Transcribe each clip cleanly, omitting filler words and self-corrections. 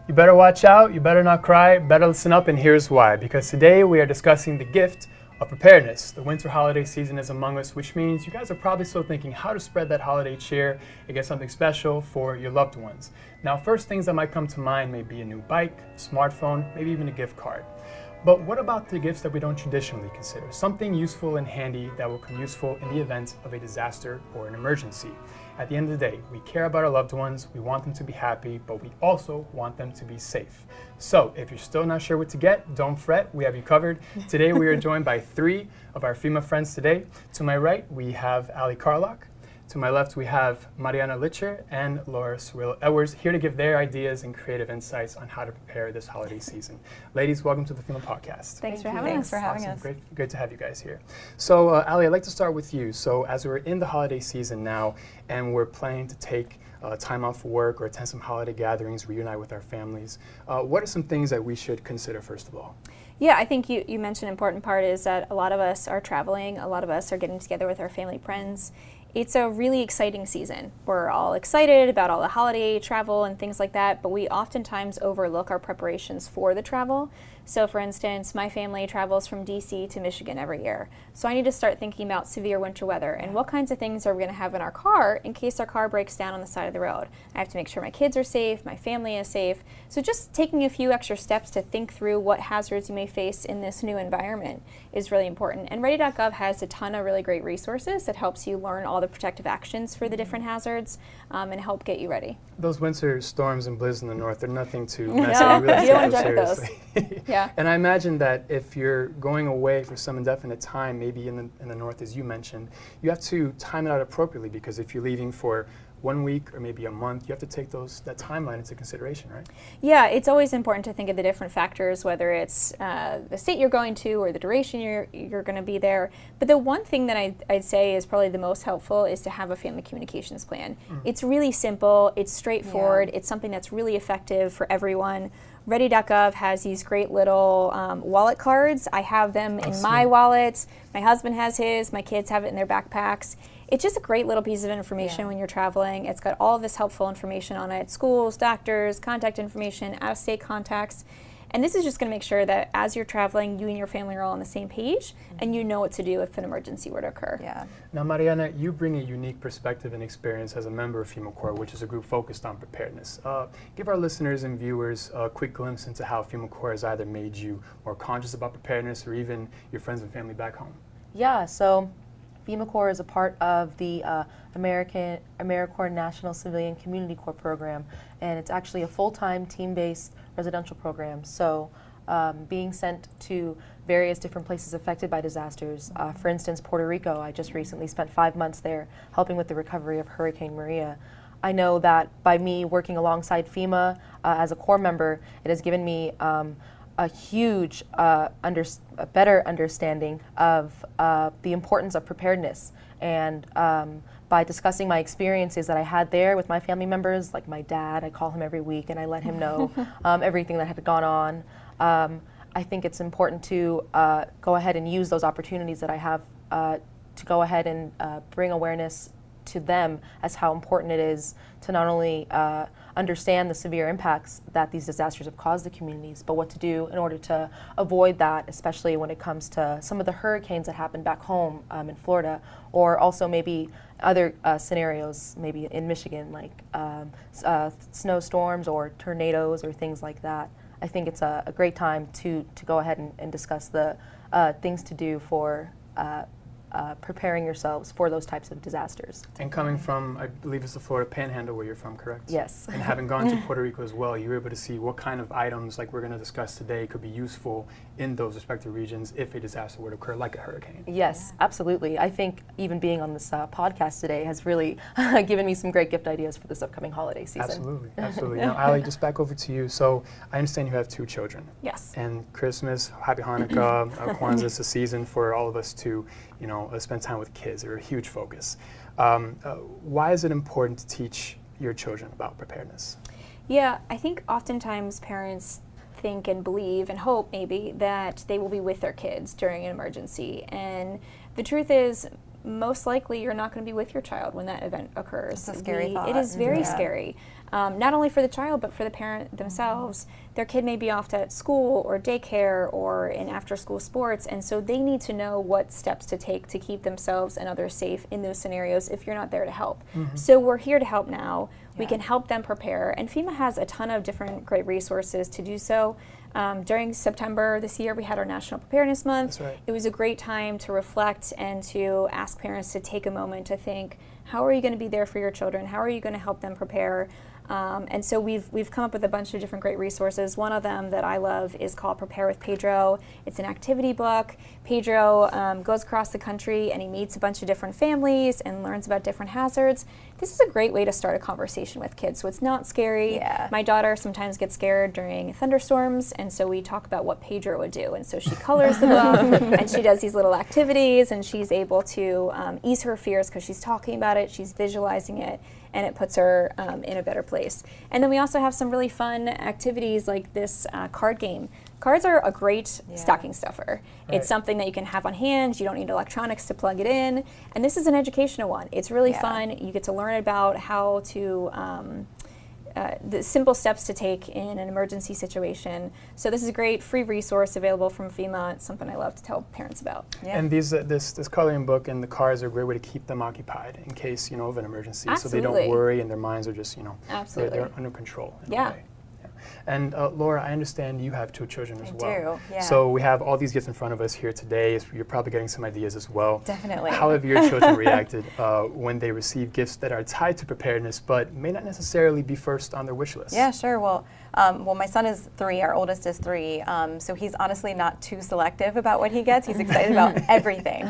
You better watch out, you better not cry, better listen up, and here's why. Because today we are discussing the gift of preparedness. The winter holiday season is among us, which means you guys are probably still thinking how to spread that holiday cheer and get something special for your loved ones. Now, first things that might come to mind may be a new bike, smartphone, maybe even a gift card. But what about the gifts that we don't traditionally consider? Something useful and handy that will come useful in the event of a disaster or an emergency. At the end of the day, we care about our loved ones, we want them to be happy, but we also want them to be safe. So if you're still not sure what to get, don't fret, we have you covered. Today we are joined by three of our FEMA friends today. To my right, we have Alli Carlock. To my left, we have Marianna Litscher and Laura Cirillo-Edwards here to give their ideas and creative insights on how to prepare this holiday season. Ladies, welcome to the FEMA podcast. Thanks for having us. Awesome. Great to have you guys here. So, Alli, I'd like to start with you. So, as we're in the holiday season now, and we're planning to take time off work or attend some holiday gatherings, reunite with our families, what are some things that we should consider first of all? Yeah, I think you mentioned an important part is that a lot of us are traveling, a lot of us are getting together with our family friends. It's a really exciting season. We're all excited about all the holiday travel and things like that, but we oftentimes overlook our preparations for the travel. So for instance, my family travels from DC to Michigan every year. So I need to start thinking about severe winter weather and what kinds of things are we going to have in our car in case our car breaks down on the side of the road. I have to make sure my kids are safe, my family is safe. So just taking a few extra steps to think through what hazards you may face in this new environment is really important. And ready.gov has a ton of really great resources that helps you learn all the protective actions for the different hazards and help get you ready. Those winter storms and blizzards in the north, they're nothing to mess with. Really, you don't want to joke those. Yeah. And I imagine that if you're going away for some indefinite time, maybe in the north, as you mentioned, you have to time it out appropriately, because if you're leaving for 1 week or maybe a month, you have to take that timeline into consideration, right? Yeah, it's always important to think of the different factors, whether it's the state you're going to or the duration you're going to be there. But the one thing that I'd say is probably the most helpful is to have a family communications plan. It's really simple, it's straightforward, it's something that's really effective for everyone. Ready.gov has these great little wallet cards. I have them in my wallet. My husband has his. My kids have it in their backpacks. It's just a great little piece of information when you're traveling. It's got all of this helpful information on it: schools, doctors, contact information, out-of-state contacts. And this is just going to make sure that as you're traveling, you and your family are all on the same page, and you know what to do if an emergency were to occur. Yeah. Now, Marianna, you bring a unique perspective and experience as a member of FEMA Corps, which is a group focused on preparedness. Give our listeners and viewers a quick glimpse into how FEMA Corps has either made you more conscious about preparedness or even your friends and family back home. Yeah, so FEMA Corps is a part of the AmeriCorps National Civilian Community Corps program, and it's actually a full-time team-based residential program. So being sent to various different places affected by disasters. For instance, Puerto Rico, I just recently spent 5 months there helping with the recovery of Hurricane Maria. I know that by me working alongside FEMA as a Corps member, it has given me a huge, better understanding of the importance of preparedness. And by discussing my experiences that I had there with my family members, like my dad, I call him every week and I let him know everything that had gone on. I think it's important to go ahead and use those opportunities that I have to go ahead and bring awareness to them as how important it is to not only understand the severe impacts that these disasters have caused the communities, but what to do in order to avoid that, especially when it comes to some of the hurricanes that happened back home in Florida, or also maybe other scenarios, maybe in Michigan, like snowstorms or tornadoes or things like that. I think it's a great time to go ahead and discuss the things to do for preparing yourselves for those types of disasters. And coming from, I believe it's the Florida Panhandle where you're from, correct? Yes. And having gone to Puerto Rico as well, you were able to see what kind of items, like we're going to discuss today, could be useful in those respective regions if a disaster were to occur, like a hurricane. Yes, absolutely. I think even being on this podcast today has really given me some great gift ideas for this upcoming holiday season. Absolutely, absolutely. Now, Alli, just back over to you. So I understand you have 2 children. Yes. And Christmas, Happy Hanukkah, Kwanzaa is a season for all of us to, spend time with kids. They're a huge focus. Why is it important to teach your children about preparedness? Yeah, I think oftentimes parents think and believe and hope maybe that they will be with their kids during an emergency. And the truth is, most likely you're not going to be with your child when that event occurs. It's a scary thought. It is very scary, not only for the child, but for the parent themselves. Their kid may be off at school or daycare or in after-school sports, and so they need to know what steps to take to keep themselves and others safe in those scenarios if you're not there to help. So we're here to help now. We can help them prepare, and FEMA has a ton of different great resources to do so. During September this year, we had our National Preparedness Month. That's right. It was a great time to reflect and to ask parents to take a moment to think, how are you going to be there for your children? How are you going to help them prepare? And so we've come up with a bunch of different great resources. One of them that I love is called Prepare with Pedro. It's an activity book. Pedro goes across the country and he meets a bunch of different families and learns about different hazards. This is a great way to start a conversation with kids, so it's not scary. Yeah. My daughter sometimes gets scared during thunderstorms, and so we talk about what Pedro would do. And so she colors the book and she does these little activities, and she's able to ease her fears because she's talking about it, she's visualizing it, and it puts her in a better place. And then we also have some really fun activities like this card game. Cards are a great stocking stuffer. Right. It's something that you can have on hand. You don't need electronics to plug it in. And this is an educational one. It's really fun. You get to learn about how to the simple steps to take in an emergency situation. So this is a great free resource available from FEMA. It's something I love to tell parents about. Yeah. And this coloring book and the cards are a great way to keep them occupied in case, of an emergency. Absolutely. So they don't worry and their minds are just, Absolutely. they're under control. In a Yeah. way. And Laura, I understand you have 2 children as well. do, yeah. So we have all these gifts in front of us here today. So you're probably getting some ideas as well. Definitely. How have your children reacted when they receive gifts that are tied to preparedness, but may not necessarily be first on their wish list? Yeah, sure. Well, my son is 3. Our oldest is 3. So he's honestly not too selective about what he gets. He's excited about everything.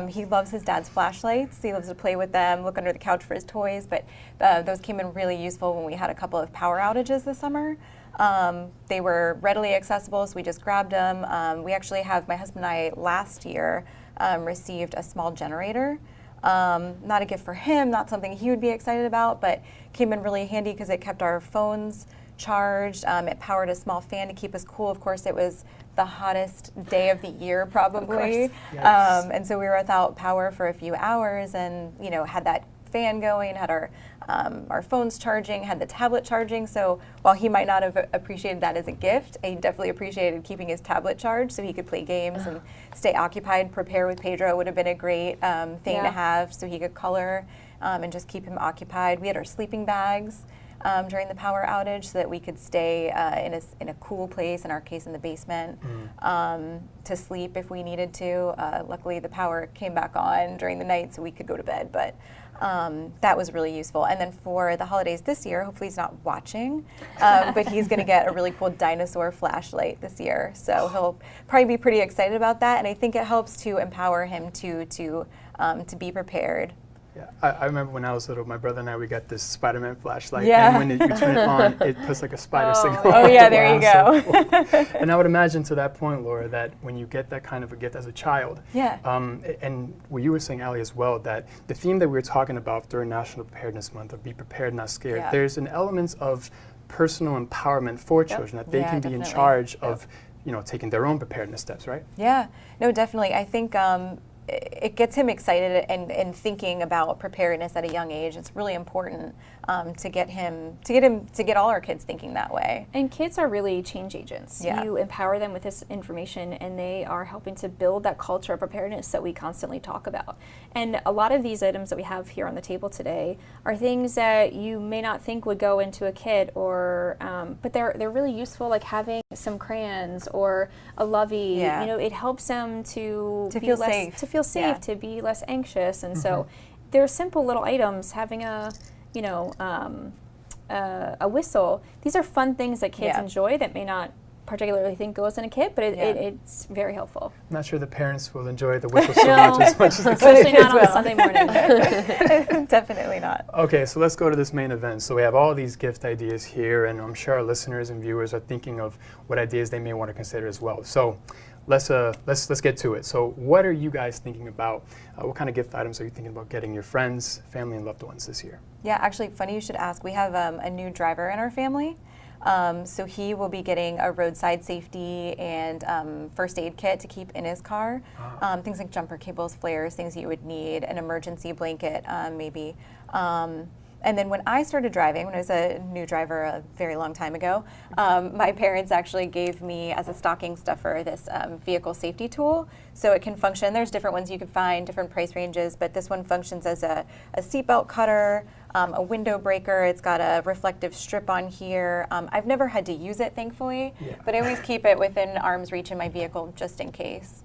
He loves his dad's flashlights. He loves to play with them, look under the couch for his toys. But those came in really useful when we had a couple of power outages this summer. They were readily accessible, so we just grabbed them. We actually have, my husband and I last year received a small generator. Not a gift for him, not something he would be excited about, but came in really handy because it kept our phones charged. It powered a small fan to keep us cool. Of course, it was the hottest day of the year probably. Yes. And so we were without power for a few hours and, had that fan going, had our phones charging, had the tablet charging. So while he might not have appreciated that as a gift, he definitely appreciated keeping his tablet charged so he could play games and stay occupied. Prepare with Pedro would have been a great thing to have so he could color and just keep him occupied. We had our sleeping bags during the power outage so that we could stay in a cool place, in our case in the basement, to sleep if we needed to. Luckily the power came back on during the night so we could go to bed, but that was really useful. And then for the holidays this year, hopefully he's not watching, but he's going to get a really cool dinosaur flashlight this year. So he'll probably be pretty excited about that. And I think it helps to empower him to be prepared. Yeah, I remember when I was little, my brother and I, we got this Spider-Man flashlight, Yeah. and when you turn it on, it puts like a spider signal. Oh yeah, there you Wow, go. so cool. And I would imagine to that point, Laura, that when you get that kind of a gift as a child, Yeah. And what you were saying, Alli, as well, that the theme that we were talking about during National Preparedness Month of Be Prepared, Not Scared, Yeah. there's an element of personal empowerment for children, that they Yeah, can be in definitely. charge of, taking their own preparedness steps, right? Yeah, no, definitely. I think it gets him excited and thinking about preparedness at a young age. It's really important to get all our kids thinking that way. And kids are really change agents. Yeah. You empower them with this information and they are helping to build that culture of preparedness that we constantly talk about. And a lot of these items that we have here on the table today are things that you may not think would go into a kit, or but they're really useful, like having some crayons or a lovey. Yeah. It helps them to be feel less, safe. to feel safe, Yeah. to be less anxious. And so they're simple little items. Having a whistle. These are fun things that kids Yeah. enjoy that may not particularly think goes in a kit, but it's very helpful. I'm not sure the parents will enjoy the whistle so No. much as the kids. Especially kids not on a will. Sunday morning. Definitely not. Okay, so let's go to this main event. So we have all these gift ideas here, and I'm sure our listeners and viewers are thinking of what ideas they may want to consider as well. So let's get to it. So what are you guys thinking about? What kind of gift items are you thinking about getting your friends, family, and loved ones this year? Yeah, actually, funny you should ask. We have a new driver in our family. So he will be getting a roadside safety and first aid kit to keep in his car. Things like jumper cables, flares, things you would need, an emergency blanket maybe. And then when I started driving, when I was a new driver a very long time ago, my parents actually gave me as a stocking stuffer this vehicle safety tool. So it can function, there's different ones you can find, different price ranges, but this one functions as a seatbelt cutter, a window breaker. It's got a reflective strip on here. I've never had to use it, thankfully, but I always keep it within arm's reach in my vehicle just in case.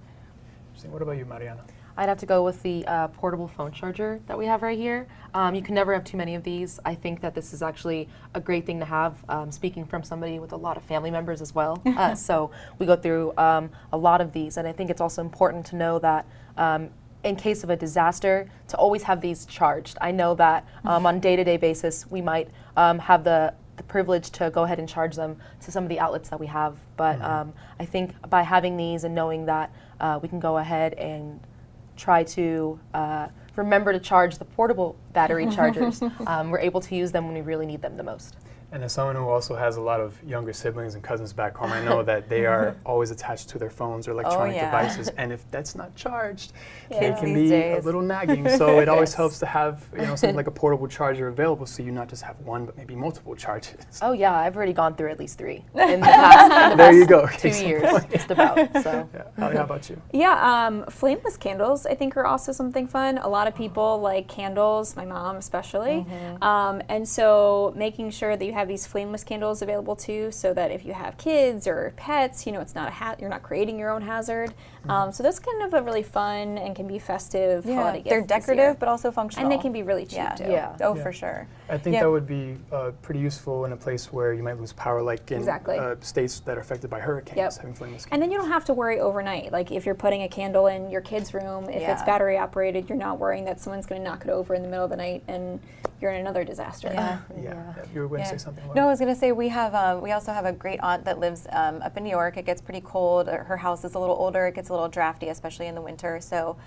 What about you, Marianna? I'd have to go with the portable phone charger that we have right here. You can never have too many of these. I think that this is actually a great thing to have, speaking from somebody with a lot of family members as well. So we go through a lot of these, and I think it's also important to know that in case of a disaster, to always have these charged. I know that on a day-to-day basis, we might have the privilege to go ahead and charge them to some of the outlets that we have. But I think by having these and knowing that we can go ahead and try to remember to charge the portable battery chargers. We're able to use them when we really need them the most. And as someone who also has a lot of younger siblings and cousins back home, I know that they are always attached to their phones or electronic devices, and if that's not charged, it can be a little nagging. So it always helps to have something like a portable charger available, so you not just have one, but maybe multiple charges. Oh yeah, I've already gone through at least 3 in the past, there you go. 2 years, just about. So. Alli, how about you? Yeah, flameless candles I think are also something fun. A lot of people like candles, my mom especially, and so making sure that you have these flameless candles available too, so that if you have kids or pets, it's not you're not creating your own hazard. So that's kind of a really fun and can be festive holiday gift. They're decorative but also functional. And they can be really cheap too. For sure. I think that would be pretty useful in a place where you might lose power, like in states that are affected by hurricanes, having flameless candles. And then you don't have to worry overnight. Like if you're putting a candle in your kid's room, if it's battery operated, you're not worrying that someone's going to knock it over in the middle of the night and you're in another disaster. You were going to say something. No, I was going to say we also have a great aunt that lives up in New York. It gets pretty cold. Her house is a little older. It gets a little drafty, especially in the winter. So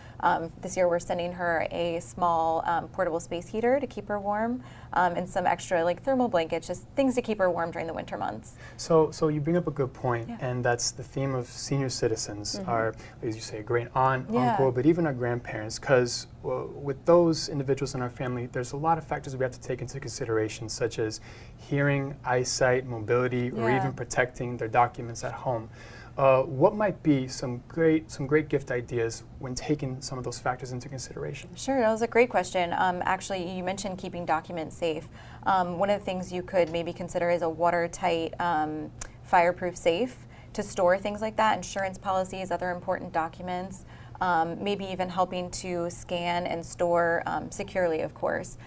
this year we're sending her a small portable space heater to keep her warm, and some extra like thermal blankets, just things to keep her warm during the winter months. So you bring up a good point, and that's the theme of senior citizens are, as you say, a great aunt, uncle, but even our grandparents, because with those individuals in our family, there's a lot of factors we have to take into consideration, such as hearing, eyesight, mobility, or even protecting their documents at home. What might be some great gift ideas when taking some of those factors into consideration? Sure, that was a great question. Actually, you mentioned keeping documents safe. One of the things you could maybe consider is a watertight, fireproof safe to store things like that, insurance policies, other important documents. Maybe even helping to scan and store securely, of course,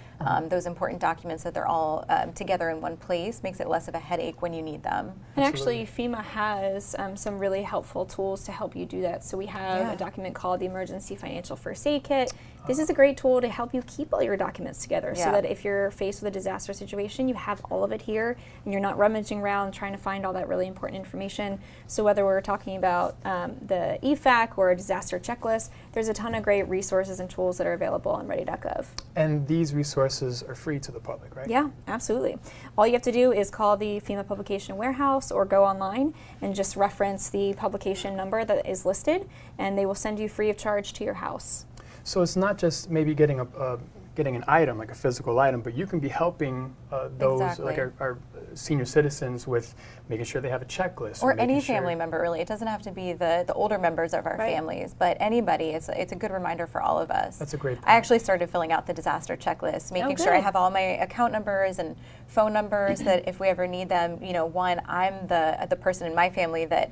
those important documents, that they're all together in one place, makes it less of a headache when you need them. And actually, FEMA has some really helpful tools to help you do that. So we have a document called the Emergency Financial First Aid Kit. This is a great tool to help you keep all your documents together so that if you're faced with a disaster situation, you have all of it here and you're not rummaging around trying to find all that really important information. So whether we're talking about the EFAC or a disaster checklist, there's a ton of great resources and tools that are available on ready.gov. And these resources are free to the public, right? Yeah, absolutely. All you have to do is call the FEMA Publication Warehouse or go online and just reference the publication number that is listed, and they will send you free of charge to your house. So it's not just maybe getting an item, like a physical item, but you can be helping those, like our senior citizens, with making sure they have a checklist. Or any family member, really. It doesn't have to be the older members of our families, but anybody. It's a good reminder for all of us. That's a great point. I actually started filling out the disaster checklist, making sure I have all my account numbers and phone numbers, that if we ever need them, one, I'm the person in my family that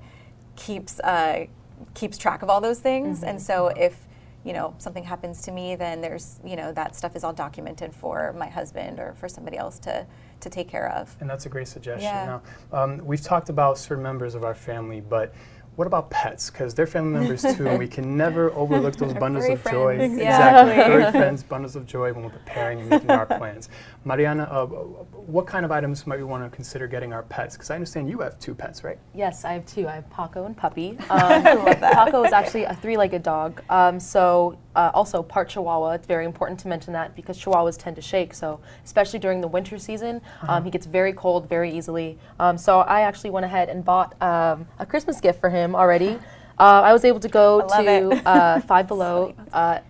keeps track of all those things, and so if something happens to me, then there's, that stuff is all documented for my husband or for somebody else to take care of. And that's a great suggestion. Now, we've talked about certain members of our family, but what about pets? Because they're family members too, and we can never overlook those bundles of joy. Exactly, furry friends, bundles of joy when we're preparing and making our plans. Marianna, what kind of items might we want to consider getting our pets? Because I understand you have 2 pets, right? Yes, I have 2. I have Paco and Puppy. I love that. Paco is actually a 3-legged dog. So also part Chihuahua. It's very important to mention that because Chihuahuas tend to shake. So especially during the winter season, he gets very cold very easily. So I actually went ahead and bought a Christmas gift for him already. I was able to go to Five Below.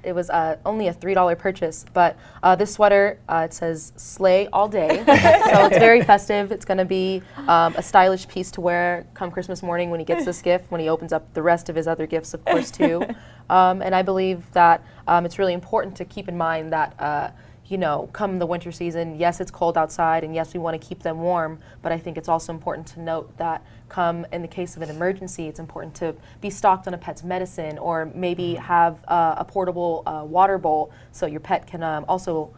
It was only a $3 purchase, but this sweater, it says "Slay all day," so it's very festive. It's going to be a stylish piece to wear come Christmas morning when he gets this gift, when he opens up the rest of his other gifts, of course, too. And I believe that it's really important to keep in mind that you know, come the winter season, yes, it's cold outside, and yes, we want to keep them warm, but I think it's also important to note that come in the case of an emergency, it's important to be stocked on a pet's medicine, or maybe have a portable water bowl so your pet can also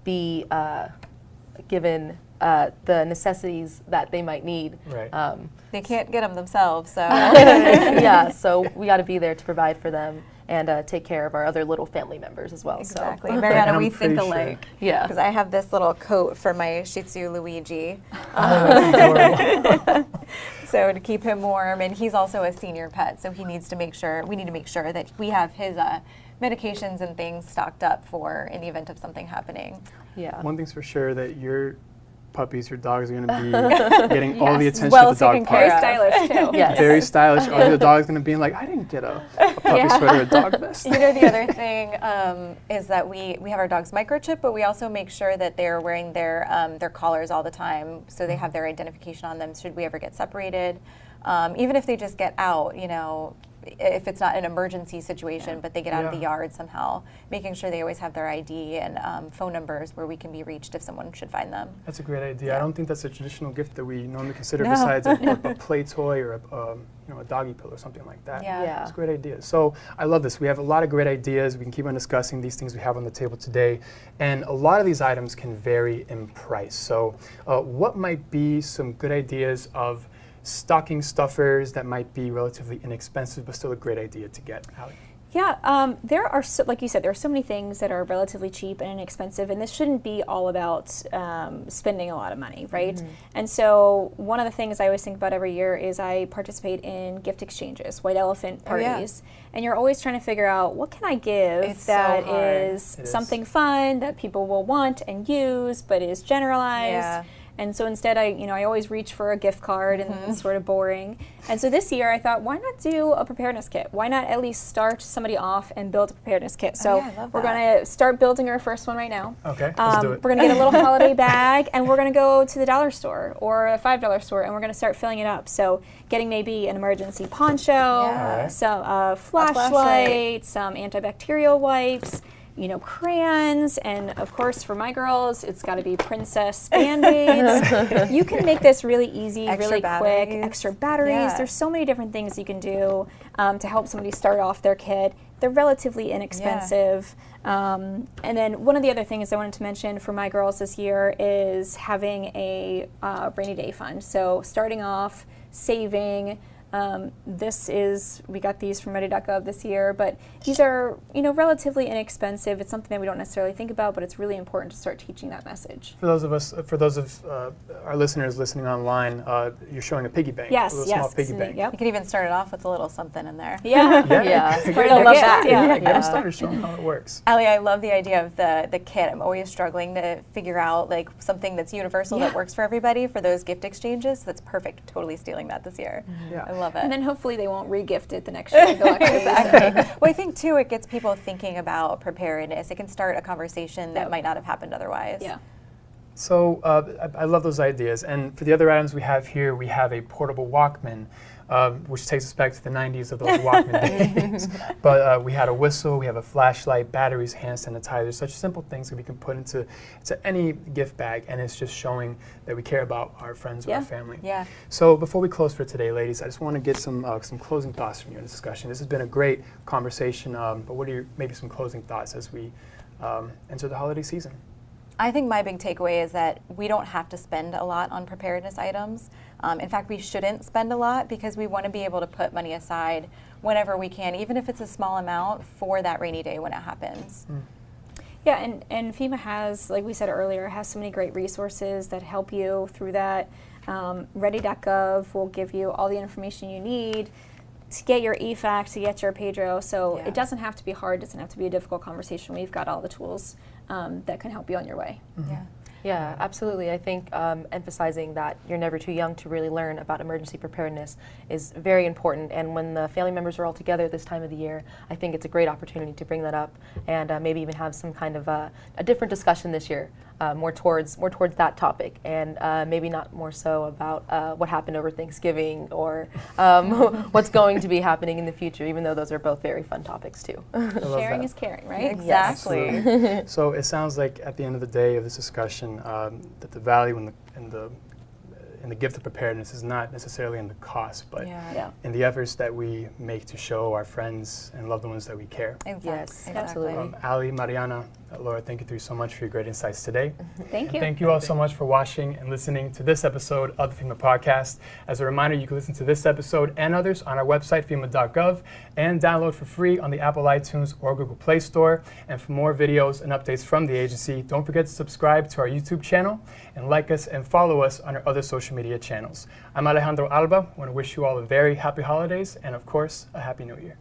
be given the necessities that they might need. Right. They can't get them themselves, so. Yeah, so we got to be there to provide for them and take care of our other little family members as well. Exactly. So. Marianna, we think pretty alike. sure. Yeah. Because I have this little coat for my Shih Tzu Luigi. So to keep him warm, and he's also a senior pet, so he needs to make sure, we need to make sure that we have his medications and things stocked up for in the event of something happening. Yeah. One thing's for sure, that your puppies, your dogs are going to be getting all the attention well at the dog taken park. care Very of. stylish too. Yes. Very stylish. Are the dogs going to be like, I didn't get a puppy sweater, a dog vest? You know, the other thing is that we have our dogs microchip, but we also make sure that they're wearing their collars all the time, so they have their identification on them should we ever get separated. Even if they just get out, you know, if it's not an emergency situation, but they get out of the yard somehow, making sure they always have their ID and phone numbers where we can be reached if someone should find them. That's a great idea. I don't think that's a traditional gift that we normally consider besides a play toy or a doggy pillow or something like that. Yeah. It's a great idea. So I love this. We have a lot of great ideas. We can keep on discussing these things we have on the table today. And a lot of these items can vary in price. So what might be some good ideas of stocking stuffers that might be relatively inexpensive but still a great idea to get, Alli? Yeah, there are, like you said, there are so many things that are relatively cheap and inexpensive, and this shouldn't be all about spending a lot of money, right? Mm-hmm. And so one of the things I always think about every year is I participate in gift exchanges, white elephant parties, and you're always trying to figure out, what can I give that is something fun that people will want and use but is generalized? Yeah. And so instead, I always reach for a gift card, and it's sort of boring. And so this year, I thought, why not do a preparedness kit? Why not at least start somebody off and build a preparedness kit? So we're going to start building our first one right now. Okay, let's do it. We're going to get a little holiday bag, and we're going to go to the dollar store or a $5 store, and we're going to start filling it up. So getting maybe an emergency poncho, some flashlight, some antibacterial wipes, crayons, and of course for my girls, it's got to be princess Band-Aids. You can make this really easy, really quick, extra batteries. Yeah. There's so many different things you can do to help somebody start off their kit. They're relatively inexpensive. And then one of the other things I wanted to mention for my girls this year is having a rainy day fund. So starting off, saving. We got these from ready.gov this year, but these are, relatively inexpensive. It's something that we don't necessarily think about, but it's really important to start teaching that message. For those of our listeners listening online, you're showing a piggy bank. Yes, a little small piggy bank. You could even start it off with a little something in there. Yeah. I love that. Get them started, show them how it works. Alli, I love the idea of the kit. I'm always struggling to figure out something that's universal that works for everybody for those gift exchanges. So that's perfect. Totally stealing that this year. Yeah. I love it. And then hopefully they won't re-gift it the next year. Exactly. Well, I think too, it gets people thinking about preparedness. It can start a conversation that might not have happened otherwise. Yeah. So I love those ideas. And for the other items we have here, we have a portable Walkman, which takes us back to the 90s of those Walkman days. But we had a whistle, we have a flashlight, batteries, hand sanitizer, such simple things that we can put into any gift bag, and it's just showing that we care about our friends or our family. Yeah. So before we close for today, ladies, I just want to get some closing thoughts from you in this discussion. This has been a great conversation, but what are maybe some closing thoughts as we enter the holiday season? I think my big takeaway is that we don't have to spend a lot on preparedness items. In fact, we shouldn't spend a lot because we want to be able to put money aside whenever we can, even if it's a small amount, for that rainy day when it happens. Yeah, and FEMA has, like we said earlier, has so many great resources that help you through that. Ready.gov will give you all the information you need. to get your EFAC, to get your Pedro. So Yeah. it doesn't have to be hard, doesn't have to be a difficult conversation. We've got all the tools that can help you on your way. Yeah. Yeah, absolutely. I think emphasizing that you're never too young to really learn about emergency preparedness is very important. And when the family members are all together this time of the year, I think it's a great opportunity to bring that up and maybe even have some kind of a different discussion this year, more towards that topic, and maybe not more so about what happened over Thanksgiving or what's going to be happening in the future. Even though those are both very fun topics too. I love Sharing that. is caring, right? Exactly. Absolutely. So it sounds like at the end of the day of this discussion that the value in the gift of preparedness is not necessarily in the cost, but Yeah. in the efforts that we make to show our friends and loved ones that we care. Exactly. Yes, Exactly. absolutely. Alli, Marianna, Laura, thank you three so much for your great insights today. Thank you. Thank you all so much for watching and listening to this episode of the FEMA Podcast. As a reminder, you can listen to this episode and others on our website, FEMA.gov, and download for free on the Apple iTunes or Google Play Store. And for more videos and updates from the agency, don't forget to subscribe to our YouTube channel and like us and follow us on our other social media channels. I'm Alejandro Alba. I want to wish you all a very happy holidays and, of course, a Happy New Year.